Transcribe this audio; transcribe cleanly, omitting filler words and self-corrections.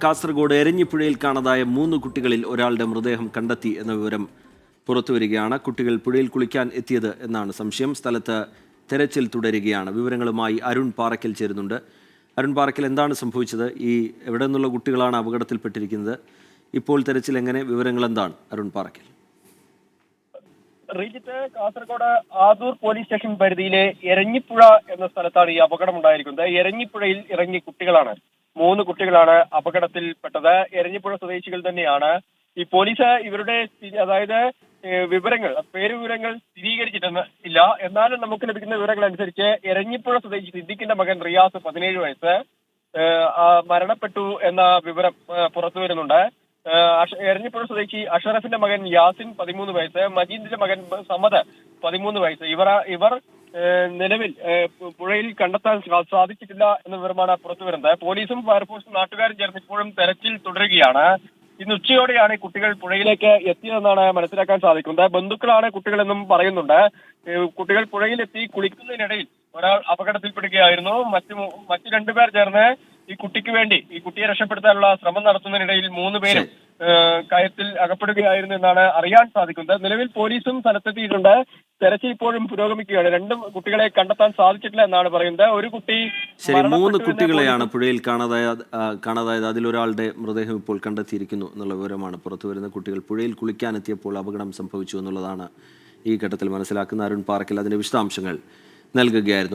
കാസർഗോഡ് എരഞ്ഞിപ്പുഴയിൽ കാണാതായ 3 കുട്ടികളിൽ ഒരാളുടെ മൃതദേഹം കണ്ടെത്തി എന്ന വിവരം പുറത്തുവരികയാണ്. കുട്ടികൾ പുഴയിൽ കുളിക്കാൻ എത്തിയത് എന്നാണ് സംശയം. സ്ഥലത്ത് തെരച്ചിൽ തുടരുകയാണ്. വിവരങ്ങളുമായി അരുൺ പാറയ്ക്കൽ ചേരുന്നുണ്ട്. അരുൺ പാറയ്ക്കൽ, എന്താണ് സംഭവിച്ചത്? എവിടെ നിന്നുള്ള കുട്ടികളാണ് അപകടത്തിൽപ്പെട്ടിരിക്കുന്നത്? ഇപ്പോൾ തെരച്ചിൽ എങ്ങനെ? വിവരങ്ങൾ എന്താണ് അരുൺ പാറയ്ക്കൽ? റീജിത്ത്, കാസർഗോഡ് ആദൂർ പോലീസ് സ്റ്റേഷൻ പരിധിയിലെ എരഞ്ഞിപ്പുഴ എന്ന സ്ഥലത്താണ് ഈ അപകടം ഉണ്ടായിരിക്കുന്നത്. എരഞ്ഞിപ്പുഴയിൽ ഇറങ്ങിയ കുട്ടികളാണ് 3 കുട്ടികളാണ് അപകടത്തിൽപ്പെട്ടത്. എരഞ്ഞിപ്പുഴ സ്വദേശികൾ തന്നെയാണ്. ഈ പോലീസ് ഇവരുടെ അതായത് പേരുവിവരങ്ങൾ സ്ഥിരീകരിച്ചിട്ടില്ല. എന്നാലും നമുക്ക് ലഭിക്കുന്ന വിവരങ്ങൾ അനുസരിച്ച് എരഞ്ഞിപ്പുഴ സ്വദേശി സിദ്ദിഖിന്റെ മകൻ റിയാസ് 17 വയസ്സ് മരണപ്പെട്ടു എന്ന വിവരം പുറത്തു വരുന്നുണ്ട്. എരഞ്ഞിപ്പുഴ സ്വദേശി അഷറഫിന്റെ മകൻ യാസിൻ 13 വയസ്സ്, മജീദിന്റെ മകൻ സമദ് 13 വയസ്സ്. ഇവർ നിലവിൽ പുഴയിൽ കണ്ടെത്താൻ സാധിച്ചിട്ടില്ല എന്ന വിവരമാണ് പുറത്തു വരുന്നത്. പോലീസും ഫയർഫോഴ്സും നാട്ടുകാരും ചേർന്ന് ഇപ്പോഴും തെരച്ചിൽ തുടരുകയാണ്. ഇന്ന് ഉച്ചയോടെയാണ് കുട്ടികൾ പുഴയിലേക്ക് എത്തിയതെന്നാണ് മനസ്സിലാക്കാൻ സാധിക്കുന്നത്. ബന്ധുക്കളാണ് കുട്ടികളെന്നും പറയുന്നുണ്ട്. കുട്ടികൾ പുഴയിലെത്തി കുളിക്കുന്നതിനിടയിൽ ഒരാൾ അപകടത്തിൽപ്പെടുകയായിരുന്നു. മറ്റു 2 പേർ ചേർന്ന് ഈ കുട്ടിയെ രക്ഷപ്പെടുത്താനുള്ള ശ്രമം നടത്തുന്നതിനിടയിൽ 3 പേരും കയത്തിൽ അകപ്പെടുകയായിരുന്നു എന്നാണ് അറിയാൻ സാധിക്കുന്നത്. നിലവിൽ പോലീസും സ്ഥലത്തെത്തിയിട്ടുണ്ട്. തെരച്ചിൽ ഇപ്പോഴും പുരോഗമിക്കുകയാണ്. 2 കുട്ടികളെ കണ്ടെത്താൻ സാധിച്ചിട്ടില്ല എന്നാണ് പറയുന്നത്. ഒരു കുട്ടി 3 കുട്ടികളെയാണ് പുഴയിൽ കാണാതായത്. അതിലൊരാളുടെ മൃതദേഹം ഇപ്പോൾ കണ്ടെത്തിയിരിക്കുന്നു എന്നുള്ള വിവരമാണ് പുറത്തുവരുന്നത്. കുട്ടികൾ പുഴയിൽ കുളിക്കാനെത്തിയപ്പോൾ അപകടം സംഭവിച്ചു എന്നുള്ളതാണ് ഈ ഘട്ടത്തിൽ മനസ്സിലാക്കുന്ന അരുൺ പാറയ്ക്കൽ അതിന്റെ വിശദാംശങ്ങൾ നൽകുകയായിരുന്നു.